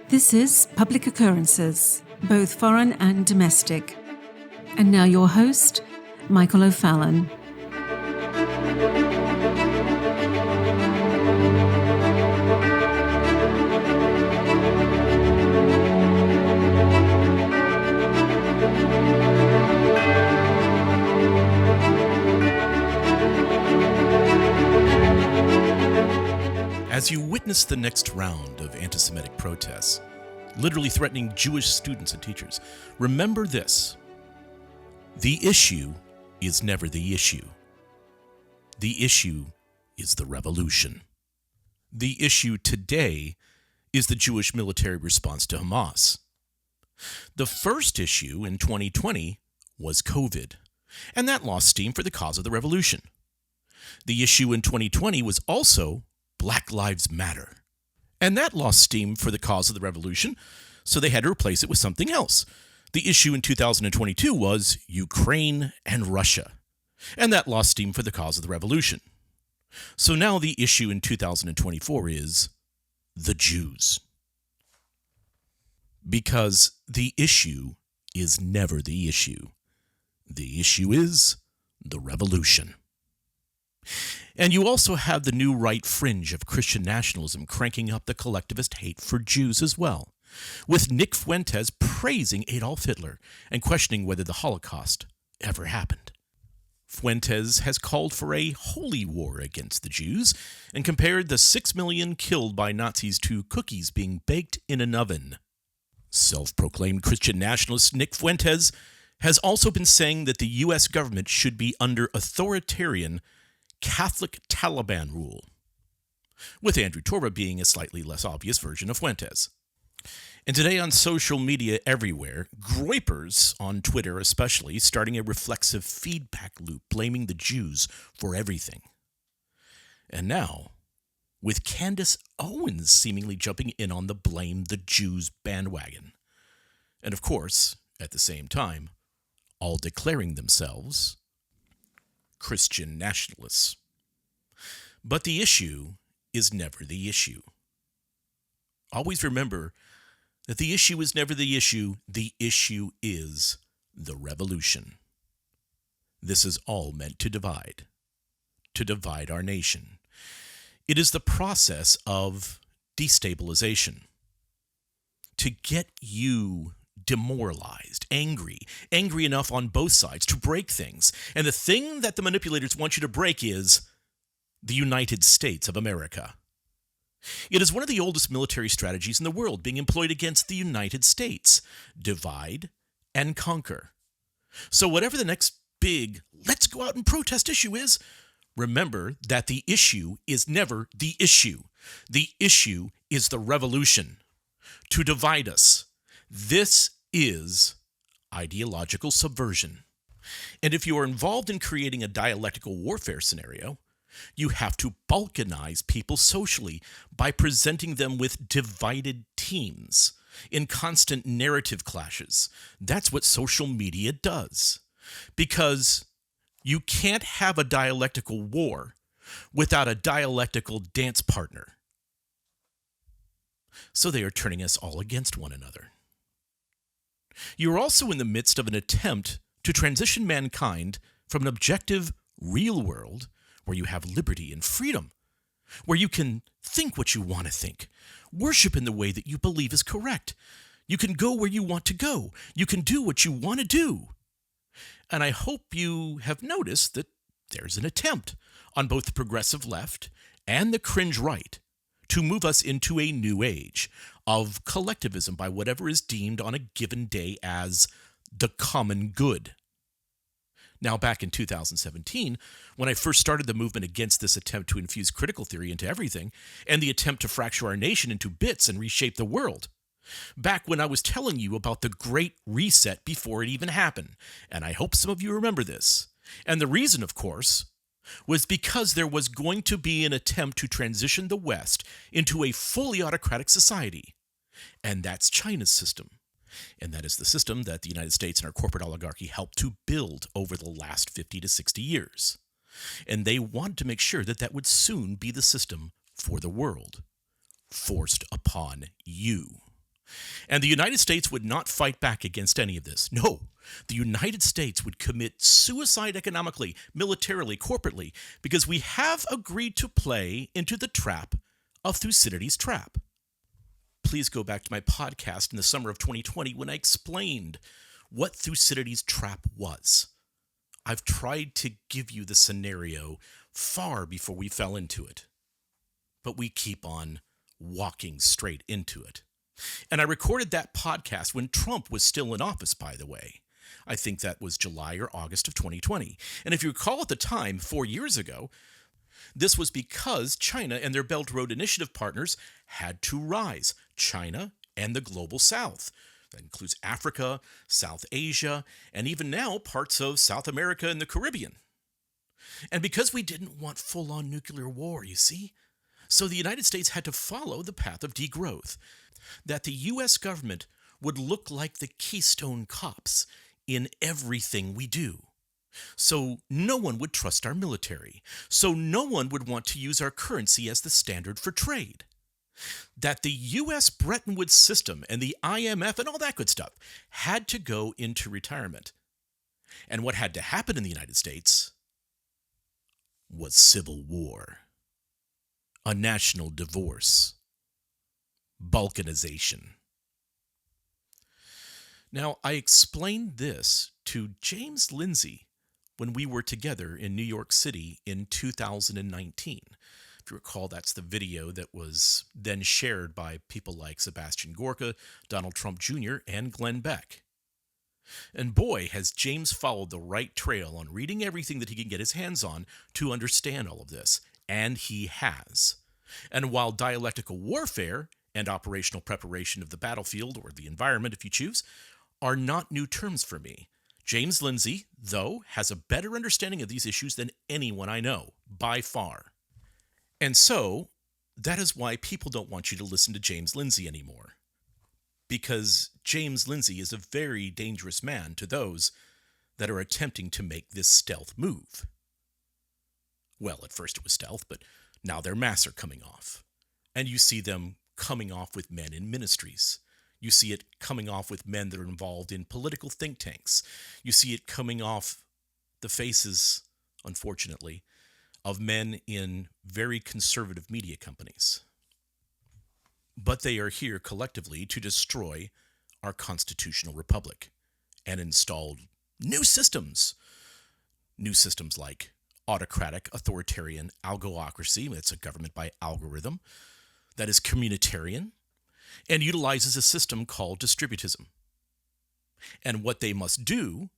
This is Public Occurrences, both foreign and domestic. And now your host, Michael O'Fallon. As you witness the next round of anti-Semitic protests, literally threatening Jewish students and teachers, remember this: the issue is never the issue. The issue is the revolution. The issue today is the Jewish military response to Hamas. The first issue in 2020 was COVID, and that lost steam for the cause of the revolution. The issue in 2020 was also Black Lives Matter. And that lost steam for the cause of the revolution, so they had to replace it with something else. The issue in 2022 was Ukraine and Russia. And that lost steam for the cause of the revolution. So now the issue in 2024 is the Jews. Because the issue is never the issue. The issue is the revolution. And you also have the new right fringe of Christian nationalism cranking up the collectivist hate for Jews as well, with Nick Fuentes praising Adolf Hitler and questioning whether the Holocaust ever happened. Fuentes has called for a holy war against the Jews and compared the 6 million killed by Nazis to cookies being baked in an oven. Self-proclaimed Christian nationalist Nick Fuentes has also been saying that the U.S. government should be under authoritarian Catholic Taliban rule, with Andrew Torba being a slightly less obvious version of Fuentes. And today on social media everywhere, groypers, on Twitter especially, starting a reflexive feedback loop blaming the Jews for everything. And now, with Candace Owens seemingly jumping in on the blame the Jews bandwagon. And of course, at the same time, all declaring themselves Christian nationalists. But the issue is never the issue. Always remember that the issue is never the issue is the revolution. This is all meant to divide our nation. It is the process of destabilization, to get you demoralized, angry enough on both sides to break things. And the thing that the manipulators want you to break is the United States of America. It is one of the oldest military strategies in the world being employed against the United States. Divide and conquer. So whatever the next big let's go out and protest issue is, remember that the issue is never the issue. The issue is the revolution. To divide us. This is ideological subversion. And if you are involved in creating a dialectical warfare scenario, you have to balkanize people socially by presenting them with divided teams in constant narrative clashes. That's what social media does. Because you can't have a dialectical war without a dialectical dance partner. So they are turning us all against one another. You are also in the midst of an attempt to transition mankind from an objective, real world where you have liberty and freedom, where you can think what you want to think, worship in the way that you believe is correct. You can go where you want to go. You can do what you want to do. And I hope you have noticed that there's an attempt on both the progressive left and the cringe right to move us into a new age of collectivism by whatever is deemed on a given day as the common good. Now, back in 2017, when I first started the movement against this attempt to infuse critical theory into everything, and the attempt to fracture our nation into bits and reshape the world, back when I was telling you about the Great Reset before it even happened, and I hope some of you remember this, and the reason, of course, was because there was going to be an attempt to transition the West into a fully autocratic society. And that's China's system. And that is the system that the United States and our corporate oligarchy helped to build over the last 50 to 60 years. And they wanted to make sure that that would soon be the system for the world, forced upon you. And the United States would not fight back against any of this. No, the United States would commit suicide economically, militarily, corporately, because we have agreed to play into the trap of Thucydides' trap. Please go back to my podcast in the summer of 2020 when I explained what Thucydides' trap was. I've tried to give you the scenario far before we fell into it, but we keep on walking straight into it. And I recorded that podcast when Trump was still in office, by the way. I think that was July or August of 2020. And if you recall at the time, 4 years ago, this was because China and their Belt and Road Initiative partners had to rise. China and the Global South. That includes Africa, South Asia, and even now parts of South America and the Caribbean. And because we didn't want full-on nuclear war, you see, so the United States had to follow the path of degrowth, that the U.S. government would look like the Keystone Cops in everything we do. So no one would trust our military. So no one would want to use our currency as the standard for trade. That the U.S. Bretton Woods system and the IMF and all that good stuff had to go into retirement. And what had to happen in the United States was civil war, a national divorce, balkanization. Now, I explained this to James Lindsay when we were together in New York City in 2019. If you recall, that's the video that was then shared by people like Sebastian Gorka, Donald Trump Jr., and Glenn Beck. And boy, has James followed the right trail on reading everything that he can get his hands on to understand all of this. And he has. And while dialectical warfare and operational preparation of the battlefield, or the environment if you choose, are not new terms for me, James Lindsay, though, has a better understanding of these issues than anyone I know, by far. And so, that is why people don't want you to listen to James Lindsay anymore. Because James Lindsay is a very dangerous man to those that are attempting to make this stealth move. Well, at first it was stealth, but now their masks are coming off. And you see them coming off with men in ministries. You see it coming off with men that are involved in political think tanks. You see it coming off the faces, unfortunately, of men in very conservative media companies. But they are here collectively to destroy our constitutional republic and install new systems. New systems like autocratic, authoritarian algocracy, that's a government by algorithm, that is communitarian, and utilizes a system called distributism. And what they must do,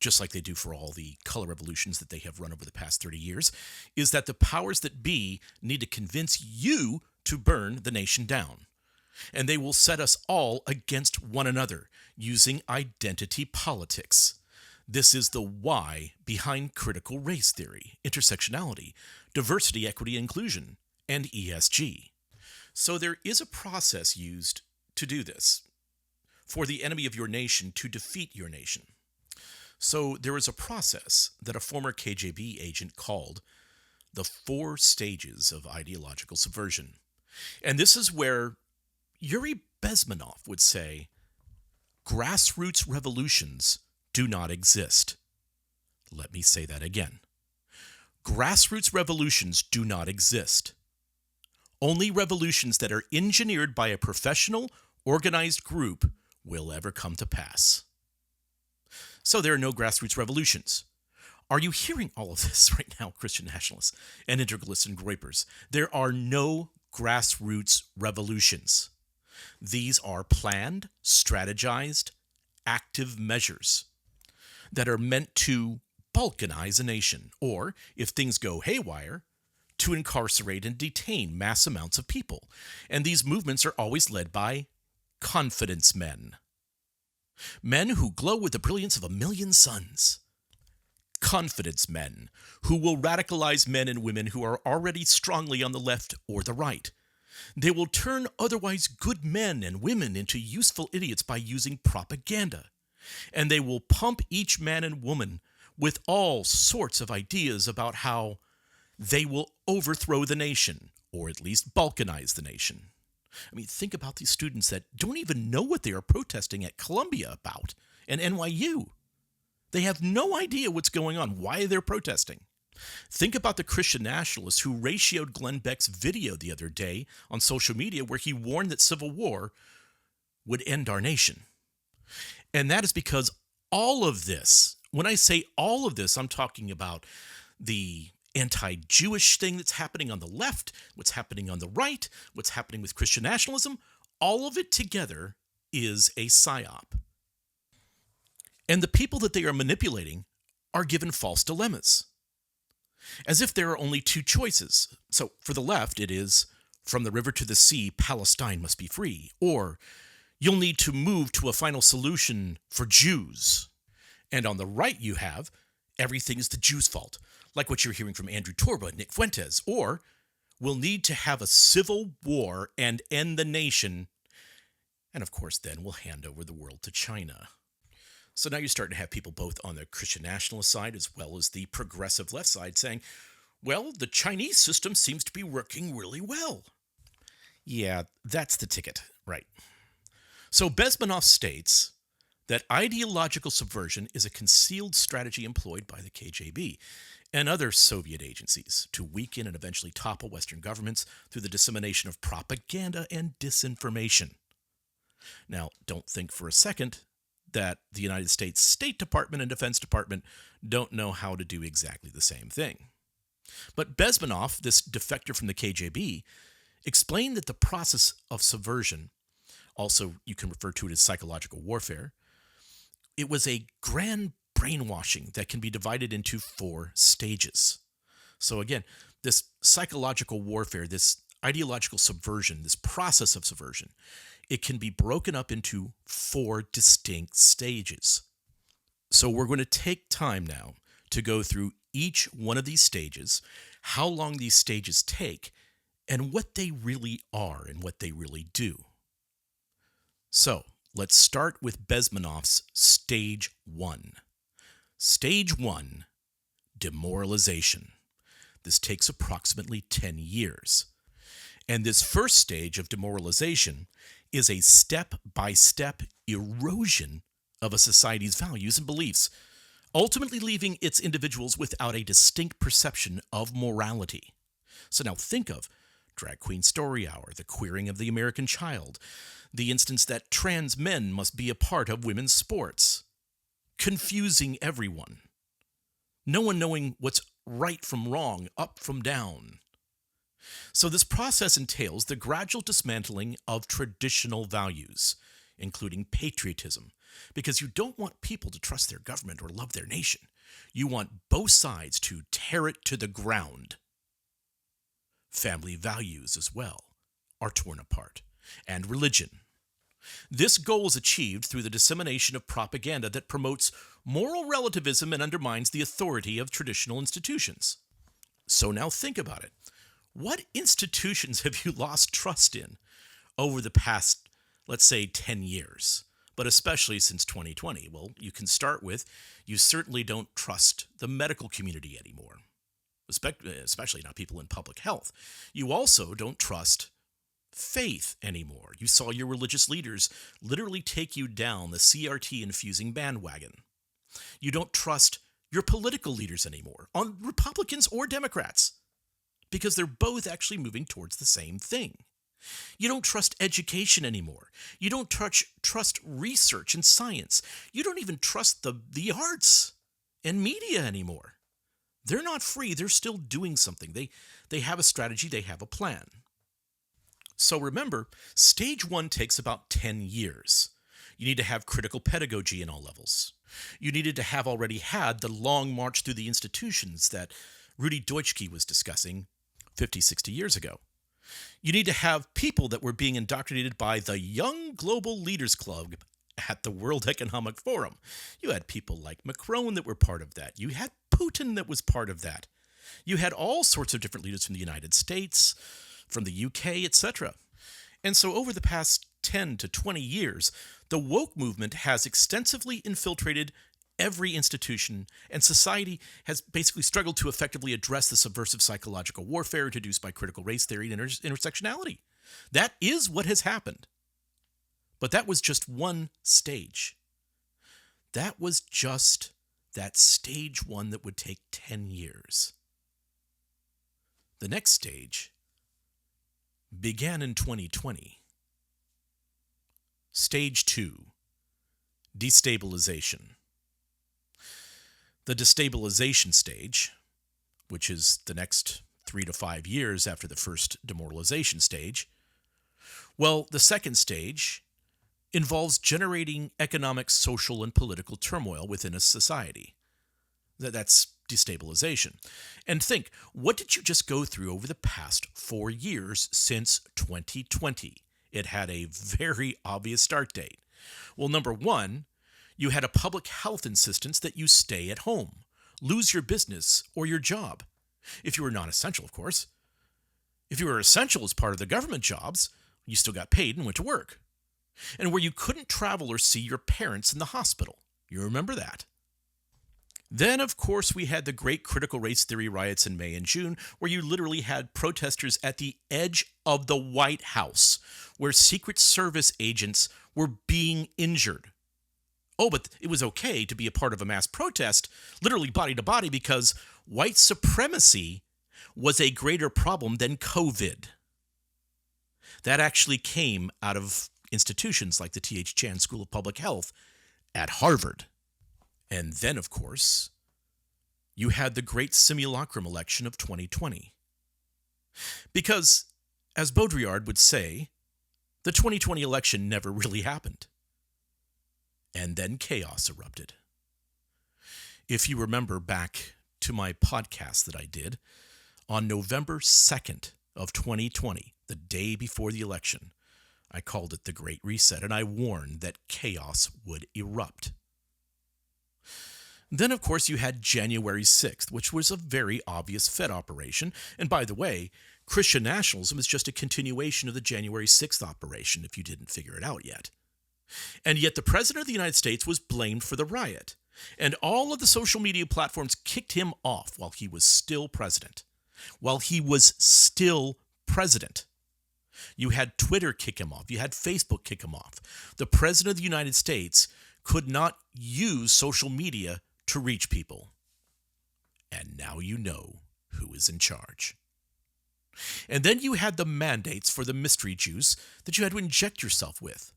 just like they do for all the color revolutions that they have run over the past 30 years, is that the powers that be need to convince you to burn the nation down. And they will set us all against one another using identity politics. This is the why behind critical race theory, intersectionality, diversity, equity, inclusion, and ESG. So there is a process used to do this, for the enemy of your nation to defeat your nation. So there is a process that a former KGB agent called the 4 stages of ideological subversion. And this is where Yuri Bezmenov would say, grassroots revolutions do not exist. Let me say that again. Grassroots revolutions do not exist. Only revolutions that are engineered by a professional, organized group will ever come to pass. So there are no grassroots revolutions. Are you hearing all of this right now, Christian nationalists and integralists and groypers? There are no grassroots revolutions. These are planned, strategized, active measures that are meant to balkanize a nation, or, if things go haywire, to incarcerate and detain mass amounts of people. And these movements are always led by confidence men. Men who glow with the brilliance of a million suns. Confidence men who will radicalize men and women who are already strongly on the left or the right. They will turn otherwise good men and women into useful idiots by using propaganda. And they will pump each man and woman with all sorts of ideas about how they will overthrow the nation, or at least balkanize the nation. I mean, think about these students that don't even know what they are protesting at Columbia about and NYU. They have no idea what's going on, why they're protesting. Think about the Christian nationalists who ratioed Glenn Beck's video the other day on social media where he warned that civil war would end our nation. And that is because all of this, when I say all of this, I'm talking about the anti-Jewish thing that's happening on the left, what's happening on the right, what's happening with Christian nationalism, all of it together is a psyop. And the people that they are manipulating are given false dilemmas, as if there are only two choices. So for the left, it is, from the river to the sea, Palestine must be free, or you'll need to move to a final solution for Jews. And on the right, you have, everything is the Jews' fault, like what you're hearing from Andrew Torba and Nick Fuentes, or we'll need to have a civil war and end the nation, and of course then we'll hand over the world to China. So now you're starting to have people both on the Christian nationalist side as well as the progressive left side saying, well, the Chinese system seems to be working really well. Yeah, that's the ticket, right? So Bezmenov states that ideological subversion is a concealed strategy employed by the KGB and other Soviet agencies to weaken and eventually topple Western governments through the dissemination of propaganda and disinformation. Now, don't think for a second that the United States State Department and Defense Department don't know how to do exactly the same thing. But Bezmenov, this defector from the KGB, explained that the process of subversion, also you can refer to it as psychological warfare, it was a grand brainwashing that can be divided into 4 stages. So again, this psychological warfare, this ideological subversion, this process of subversion, it can be broken up into 4 distinct stages. So we're going to take time now to go through each one of these stages, how long these stages take, and what they really are and what they really do. So let's start with Bezmenov's Stage 1. Stage 1, demoralization. This takes approximately 10 years. And this first stage of demoralization is a step-by-step erosion of a society's values and beliefs, ultimately leaving its individuals without a distinct perception of morality. So now think of Drag Queen Story Hour, the queering of the American child, the instance that trans men must be a part of women's sports, confusing everyone, no one knowing what's right from wrong, up from down. So this process entails the gradual dismantling of traditional values, including patriotism, because you don't want people to trust their government or love their nation. You want both sides to tear it to the ground. Family values as well are torn apart, and religion. This goal is achieved through the dissemination of propaganda that promotes moral relativism and undermines the authority of traditional institutions. So now think about it. What institutions have you lost trust in over the past, let's say, 10 years, but especially since 2020? Well, you can start with, you certainly don't trust the medical community anymore, especially not people in public health. You also don't trust faith anymore. You saw your religious leaders literally take you down the CRT-infusing bandwagon. You don't trust your political leaders anymore, on Republicans or Democrats, because they're both actually moving towards the same thing. You don't trust education anymore. You don't trust research and science. You don't even trust the arts and media anymore. They're not free. They're still doing something. They have a strategy. They have a plan. So remember, stage 1 takes about 10 years. You need to have critical pedagogy in all levels. You needed to have already had the long march through the institutions that Rudi Dutschke was discussing 50, 60 years ago. You need to have people that were being indoctrinated by the Young Global Leaders Club at the World Economic Forum. You had people like Macron that were part of that. You had Putin that was part of that. You had all sorts of different leaders from the United States, from the UK, etc. And so over the past 10 to 20 years, the woke movement has extensively infiltrated every institution, and society has basically struggled to effectively address the subversive psychological warfare introduced by critical race theory and intersectionality. That is what has happened. But that was just one stage. That was just that stage one that would take 10 years. The next stage began in 2020. Stage 2, destabilization. The destabilization stage, which is the next 3 to 5 years after the first demoralization stage, well, the second stage involves generating economic, social, and political turmoil within a society. That's destabilization. And think, what did you just go through over the past 4 years since 2020? It had a very obvious start date. Well, number one, you had a public health insistence that you stay at home, lose your business or your job. If you were non-essential, of course. If you were essential as part of the government jobs, you still got paid and went to work. And where you couldn't travel or see your parents in the hospital. You remember that. Then, of course, we had the great critical race theory riots in May and June, where you literally had protesters at the edge of the White House, where Secret Service agents were being injured. Oh, but it was okay to be a part of a mass protest, literally body to body, because white supremacy was a greater problem than COVID. That actually came out of institutions like the T.H. Chan School of Public Health at Harvard. And then, of course, you had the great simulacrum election of 2020. Because, as Baudrillard would say, the 2020 election never really happened. And then chaos erupted. If you remember back to my podcast that I did on November 2nd of 2020, the day before the election, I called it the Great Reset, and I warned that chaos would erupt. Then, of course, you had January 6th, which was a very obvious Fed operation. And by the way, Christian nationalism is just a continuation of the January 6th operation, if you didn't figure it out yet. And yet the President of the United States was blamed for the riot. And all of the social media platforms kicked him off while he was still president. You had Twitter kick him off. You had Facebook kick him off. The President of the United States could not use social media to reach people. And now you know who is in charge. And then you had the mandates for the mystery juice that you had to inject yourself with.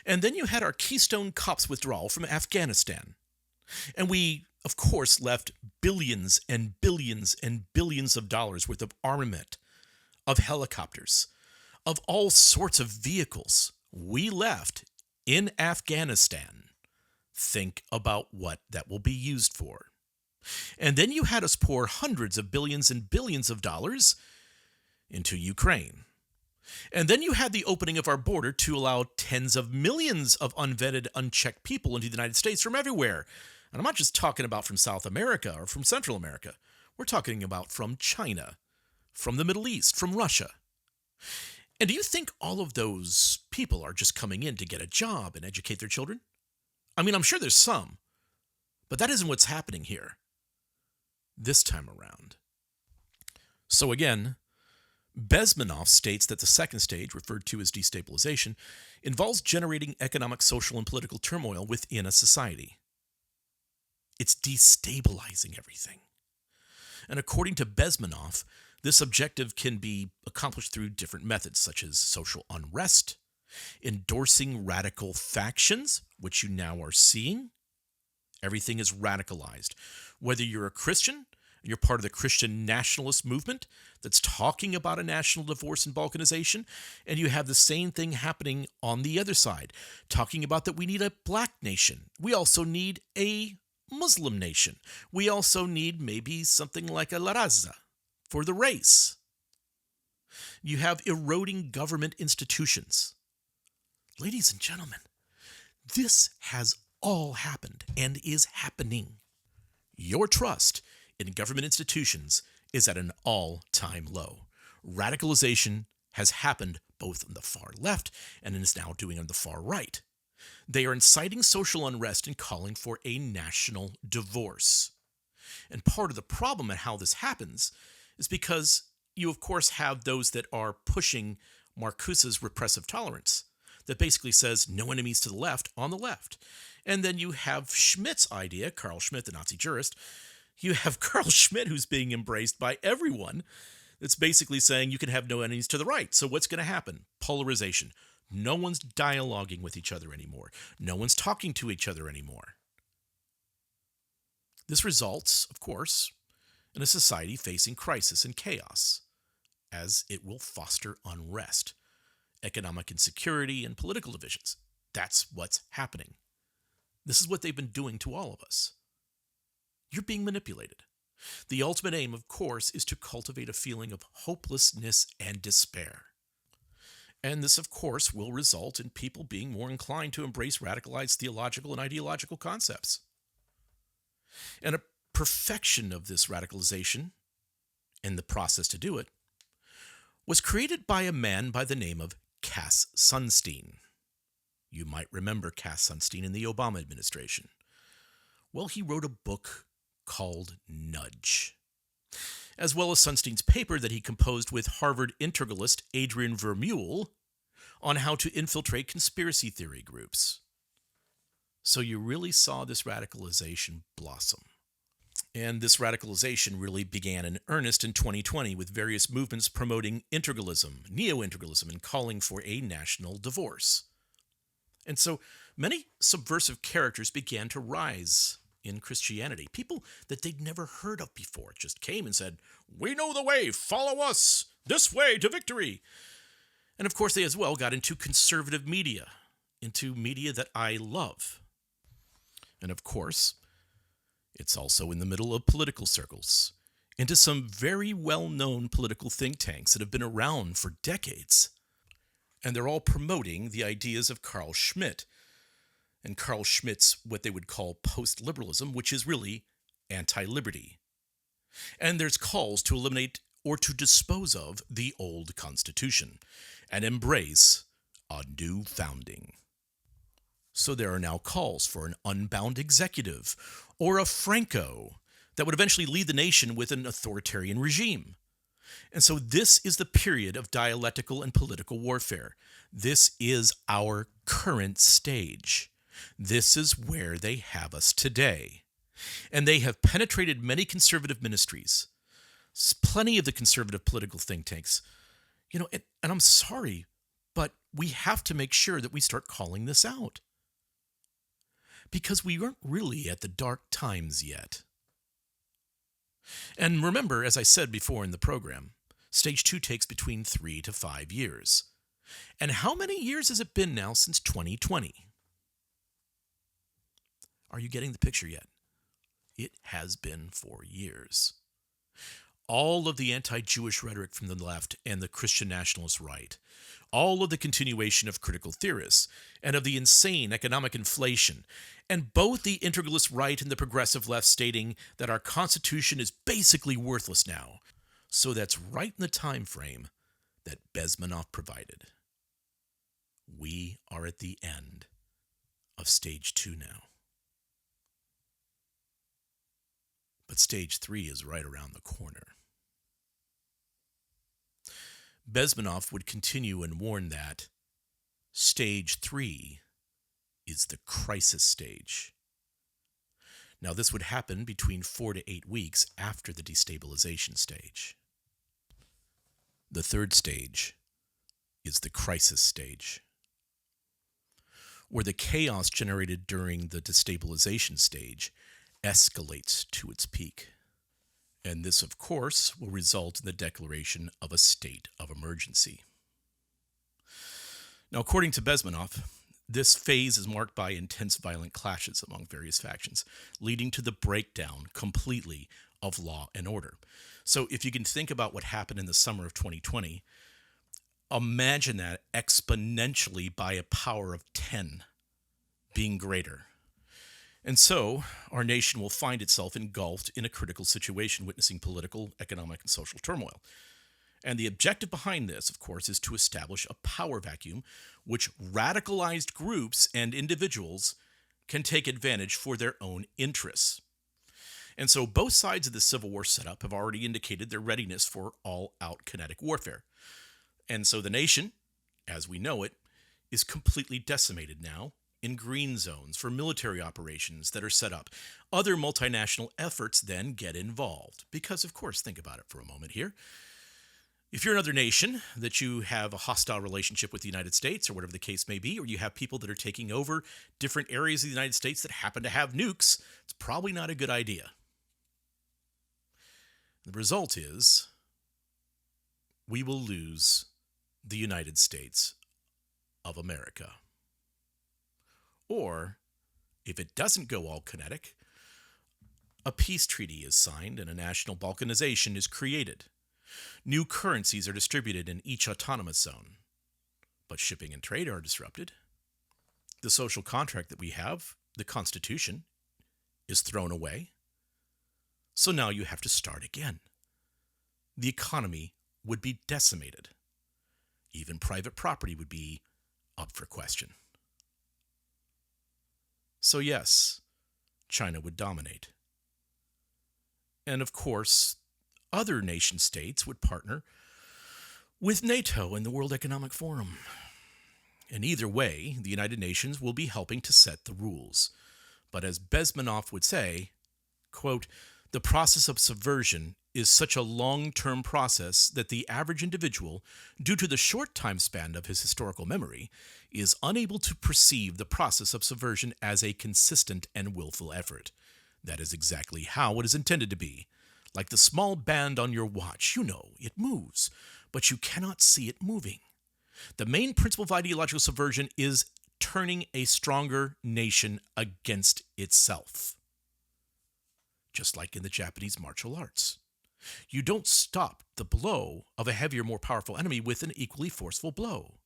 And then you had our Keystone Cops withdrawal from Afghanistan. And we, of course, left billions and billions and billions of dollars worth of armament, of helicopters, of all sorts of vehicles. We left in Afghanistan. Think about what that will be used for. And then you had us pour hundreds of billions and billions of dollars into Ukraine. And then you had the opening of our border to allow tens of millions of unvetted, unchecked people into the United States from everywhere. And I'm not just talking about from South America or from Central America. We're talking about from China, from the Middle East, from Russia. And do you think all of those people are just coming in to get a job and educate their children? I mean, I'm sure there's some, but that isn't what's happening here this time around. So again, Bezmenov states that the second stage, referred to as destabilization, involves generating economic, social, and political turmoil within a society. It's destabilizing everything. And according to Bezmenov, this objective can be accomplished through different methods, such as social unrest, endorsing radical factions, which you now are seeing. Everything is radicalized. Whether you're a Christian, you're part of the Christian nationalist movement that's talking about a national divorce and balkanization, and you have the same thing happening on the other side, talking about that we need a black nation. We also need a Muslim nation. We also need maybe something like a La Raza for the race. You have eroding government institutions. Ladies and gentlemen, this has all happened and is happening. Your trust in government institutions is at an all-time low. Radicalization has happened both on the far left and is now doing on the far right. They are inciting social unrest and calling for a national divorce. And part of the problem at how this happens is because you, of course, have those that are pushing Marcuse's repressive tolerance that basically says no enemies to the left on the left. And then you have Schmitt's idea, Carl Schmitt, the Nazi jurist. You have Carl Schmitt, who's being embraced by everyone. It's basically saying you can have no enemies to the right. So what's going to happen? Polarization. No one's dialoguing with each other anymore. No one's talking to each other anymore. This results, of course, in a society facing crisis and chaos, as it will foster unrest, economic insecurity, and political divisions. That's what's happening. This is what they've been doing to all of us. You're being manipulated. The ultimate aim, of course, is to cultivate a feeling of hopelessness and despair. And this, of course, will result in people being more inclined to embrace radicalized theological and ideological concepts. And a perfection of this radicalization, and the process to do it, was created by a man by the name of Cass Sunstein. You might remember Cass Sunstein in the Obama administration. Well, he wrote a book called Nudge, as well as Sunstein's paper that he composed with Harvard integralist Adrian Vermeule on how to infiltrate conspiracy theory groups. So you really saw this radicalization blossom. And this radicalization really began in earnest in 2020 with various movements promoting integralism, neo-integralism, and calling for a national divorce. And so many subversive characters began to rise in Christianity. People that they'd never heard of before just came and said, "We know the way, follow us, this way to victory." And of course they as well got into conservative media, into media that I love. And of course, it's also in the middle of political circles, into some very well-known political think tanks that have been around for decades. And they're all promoting the ideas of Carl Schmitt, and Carl Schmitt's what they would call post-liberalism, which is really anti-liberty. And there's calls to eliminate or to dispose of the old Constitution and embrace a new founding. So there are now calls for an unbound executive or a Franco that would eventually lead the nation with an authoritarian regime. And so this is the period of dialectical and political warfare. This is our current stage. This is where they have us today. And they have penetrated many conservative ministries, plenty of the conservative political think tanks. And I'm sorry, but we have to make sure that we start calling this out. Because we aren't really at the dark times yet. And remember, as I said before in the program, Stage 2 takes between 3 to 5 years. And how many years has it been now since 2020? Are you getting the picture yet? It has been 4 years. All of the anti-Jewish rhetoric from the left and the Christian nationalist right, all of the continuation of critical theorists, and of the insane economic inflation, and both the integralist right and the progressive left stating that our Constitution is basically worthless now. So that's right in the time frame that Bezmenov provided. We are at the end of Stage 2 now. But Stage 3 is right around the corner. Bezmenov would continue and warn that Stage 3 is the crisis stage. Now, this would happen between 4 to 8 weeks after the destabilization stage. The third stage is the crisis stage, where the chaos generated during the destabilization stage escalates to its peak. And this, of course, will result in the declaration of a state of emergency. Now, according to Bezmenov, this phase is marked by intense violent clashes among various factions, leading to the breakdown completely of law and order. So if you can think about what happened in the summer of 2020, imagine that exponentially by a power of 10 being greater. And so our nation will find itself engulfed in a critical situation, witnessing political, economic, and social turmoil. And the objective behind this, of course, is to establish a power vacuum which radicalized groups and individuals can take advantage for their own interests. And so both sides of the Civil War setup have already indicated their readiness for all-out kinetic warfare. And so the nation as we know it, is completely decimated now in green zones for military operations that are set up. Other multinational efforts then get involved. Because, of course, think about it for a moment here. If you're another nation that you have a hostile relationship with the United States or whatever the case may be, or you have people that are taking over different areas of the United States that happen to have nukes, it's probably not a good idea. The result is we will lose the United States of America. Or, if it doesn't go all kinetic, a peace treaty is signed and a national balkanization is created. New currencies are distributed in each autonomous zone, but shipping and trade are disrupted. The social contract that we have, the Constitution, is thrown away. So now you have to start again. The economy would be decimated. Even private property would be up for question. So yes, China would dominate. And of course, other nation states would partner with NATO and the World Economic Forum. And either way, the United Nations will be helping to set the rules. But as Bezmenov would say, quote, "The process of subversion is such a long-term process that the average individual, due to the short time span of his historical memory, is unable to perceive the process of subversion as a consistent and willful effort. That is exactly how it is intended to be. Like the small band on your watch, you know, it moves, but you cannot see it moving. The main principle of ideological subversion is turning a stronger nation against itself. Just like in the Japanese martial arts. You don't stop the blow of a heavier, more powerful enemy with an equally forceful blow.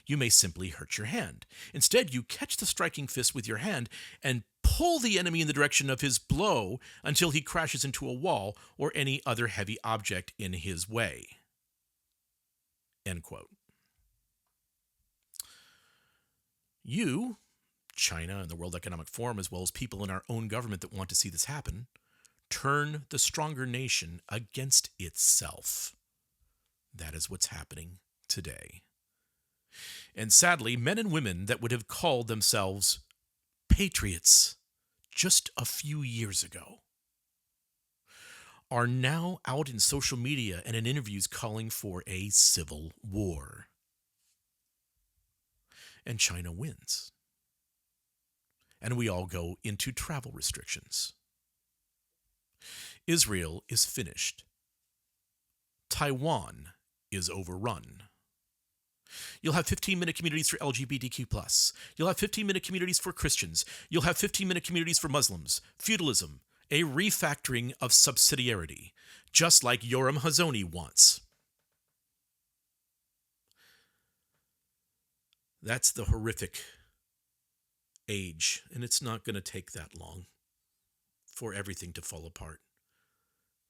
You may simply hurt your hand. Instead, you catch the striking fist with your hand and pull the enemy in the direction of his blow until he crashes into a wall or any other heavy object in his way." End quote. You, China and the World Economic Forum, as well as people in our own government that want to see this happen, turn the stronger nation against itself. That is what's happening today. And sadly, men and women that would have called themselves patriots just a few years ago are now out in social media and in interviews calling for a civil war. And China wins. And we all go into travel restrictions. Israel is finished. Taiwan is overrun. You'll have 15-minute communities for LGBTQ+. You'll have 15-minute communities for Christians. You'll have 15-minute communities for Muslims. Feudalism, a refactoring of subsidiarity, just like Yoram Hazony wants. That's the horrific age, and it's not going to take that long for everything to fall apart.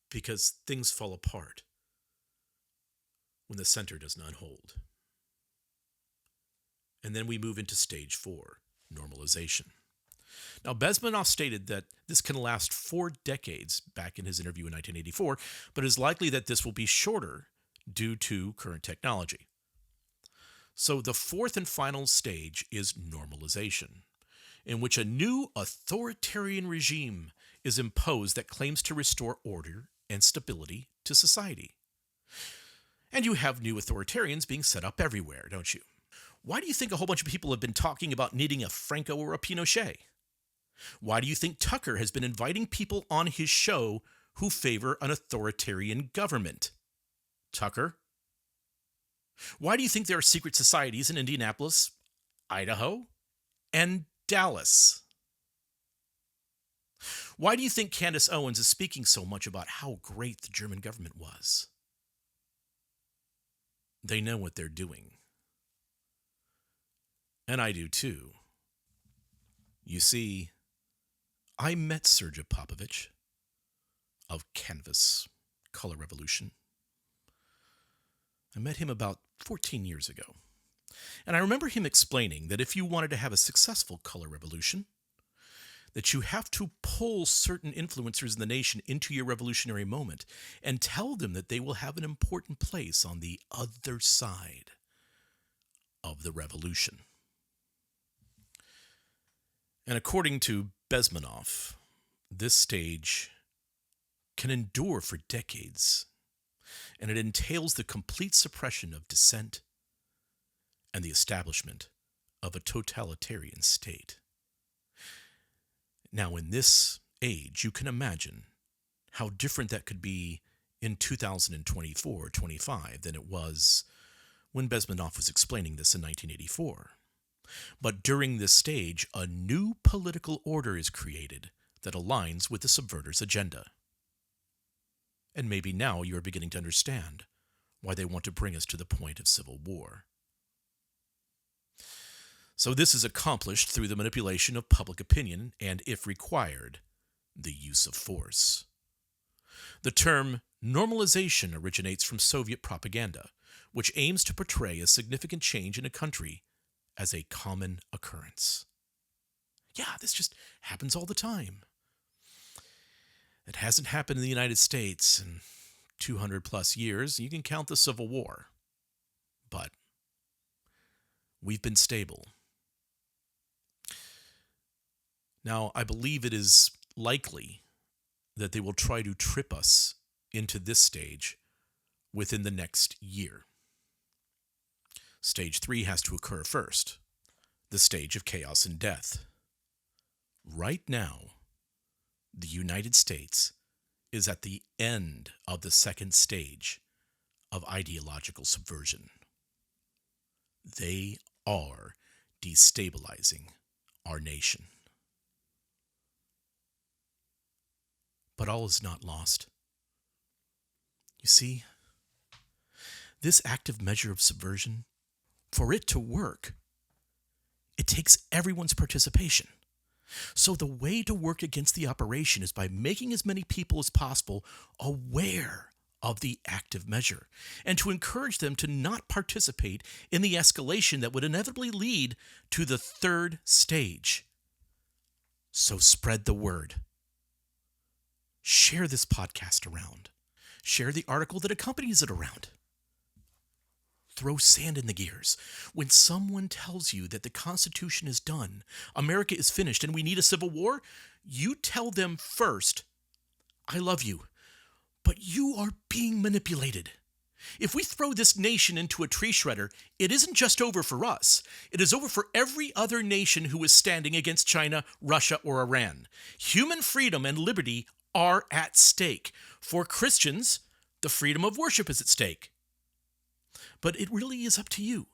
Because things fall apart when the center does not hold. And then we move into stage 4, normalization. Now, Bezmenov stated that this can last 4 decades back in his interview in 1984, but it is likely that this will be shorter due to current technology. So the 4th and final stage is normalization, in which a new authoritarian regime is imposed that claims to restore order and stability to society. And you have new authoritarians being set up everywhere, don't you? Why do you think a whole bunch of people have been talking about needing a Franco or a Pinochet? Why do you think Tucker has been inviting people on his show who favor an authoritarian government? Tucker? Why do you think there are secret societies in Indianapolis, Idaho, and Dallas? Why do you think Candace Owens is speaking so much about how great the German government was? They know what they're doing. And I do too. You see, I met Sergej Popovich of Canvas Color Revolution. I met him about 14 years ago. And I remember him explaining that if you wanted to have a successful color revolution, that you have to pull certain influencers in the nation into your revolutionary moment and tell them that they will have an important place on the other side of the revolution. And according to Bezmenov, this stage can endure for decades, and it entails the complete suppression of dissent and the establishment of a totalitarian state. Now, in this age, you can imagine how different that could be in 2024 or 25 than it was when Bezmenov was explaining this in 1984. But during this stage, a new political order is created that aligns with the subverters' agenda. And maybe now you are beginning to understand why they want to bring us to the point of civil war. So this is accomplished through the manipulation of public opinion and, if required, the use of force. The term normalization originates from Soviet propaganda, which aims to portray a significant change in a country as a common occurrence. Yeah, this just happens all the time. It hasn't happened in the United States in 200 plus years. You can count the Civil War. But we've been stable. Now, I believe it is likely that they will try to trip us into this stage within the next year. Stage 3 has to occur first, the stage of chaos and death. Right now, the United States is at the end of the second stage of ideological subversion. They are destabilizing our nation. But all is not lost. You see, this active measure of subversion, for it to work, it takes everyone's participation. So the way to work against the operation is by making as many people as possible aware of the active measure, and to encourage them to not participate in the escalation that would inevitably lead to the third stage. So spread the word. Share this podcast around. Share the article that accompanies it around. Throw sand in the gears. When someone tells you that the Constitution is done, America is finished, and we need a civil war, you tell them first, I love you, but you are being manipulated. If we throw this nation into a tree shredder, it isn't just over for us. It is over for every other nation who is standing against China, Russia, or Iran. Human freedom and liberty are at stake. For Christians, the freedom of worship is at stake. But it really is up to you.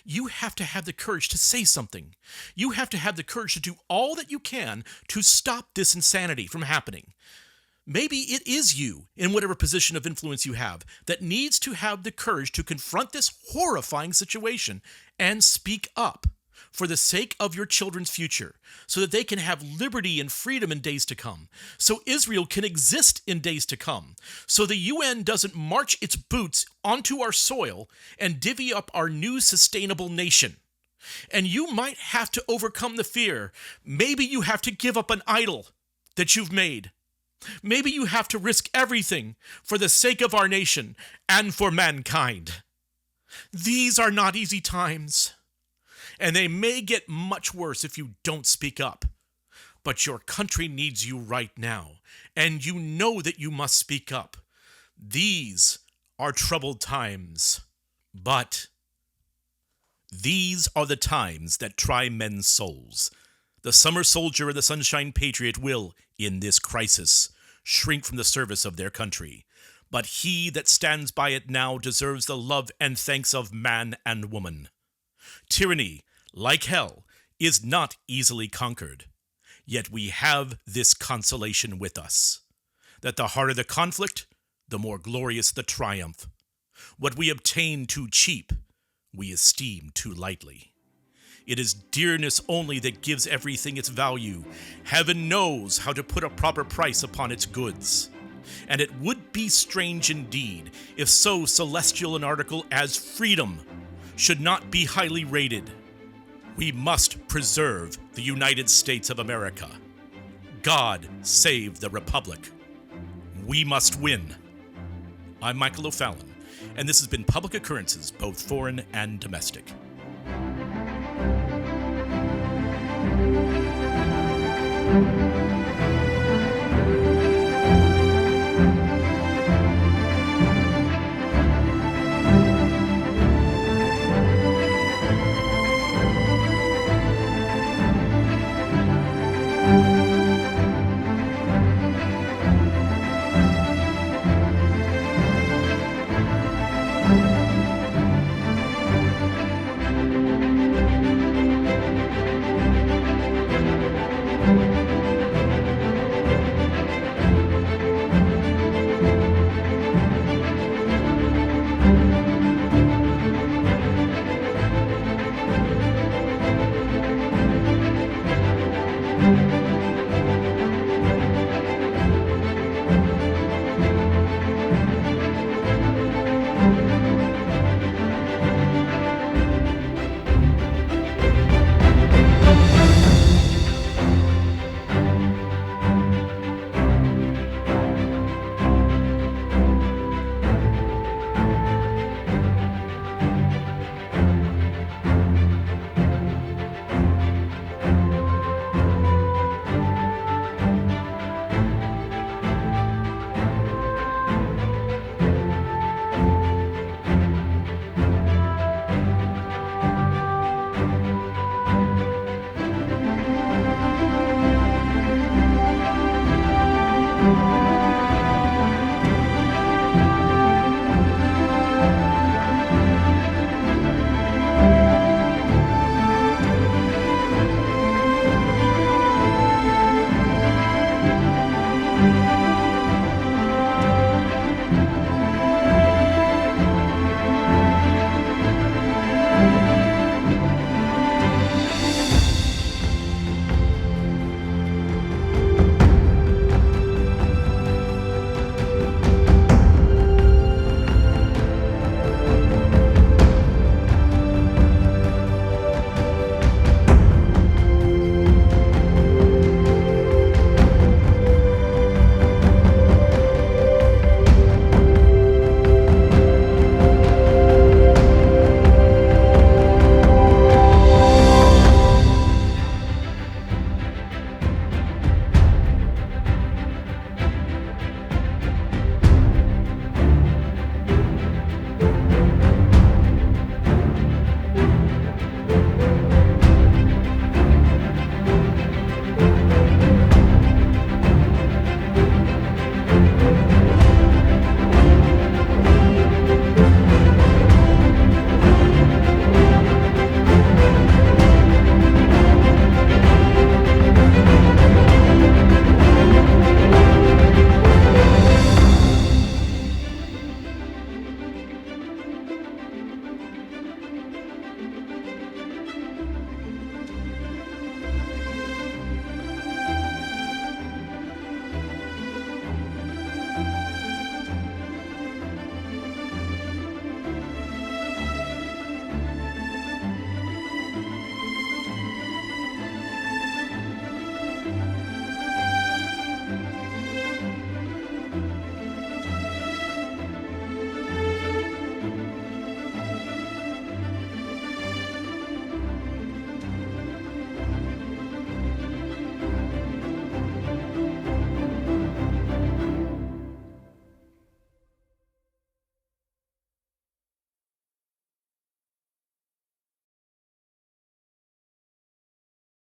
You have to have the courage to say something. You have to have the courage to do all that you can to stop this insanity from happening. Maybe it is you, in whatever position of influence you have, that needs to have the courage to confront this horrifying situation and speak up for the sake of your children's future, so that they can have liberty and freedom in days to come, so Israel can exist in days to come, so the UN doesn't march its boots onto our soil and divvy up our new sustainable nation. And you might have to overcome the fear. Maybe you have to give up an idol that you've made. Maybe you have to risk everything for the sake of our nation and for mankind. These are not easy times, and they may get much worse if you don't speak up. But your country needs you right now, and you know that you must speak up. These are troubled times, but these are the times that try men's souls. The summer soldier and the sunshine patriot will, in this crisis, shrink from the service of their country. But he that stands by it now deserves the love and thanks of man and woman. Tyranny, like hell, is not easily conquered. Yet we have this consolation with us, that the harder the conflict, the more glorious the triumph. What we obtain too cheap, we esteem too lightly. It is dearness only that gives everything its value. Heaven knows how to put a proper price upon its goods. And it would be strange indeed if so celestial an article as freedom should not be highly rated. We must preserve the United States of America. God save the Republic. We must win. I'm Michael O'Fallon, and this has been Public Occurrences, both foreign and domestic.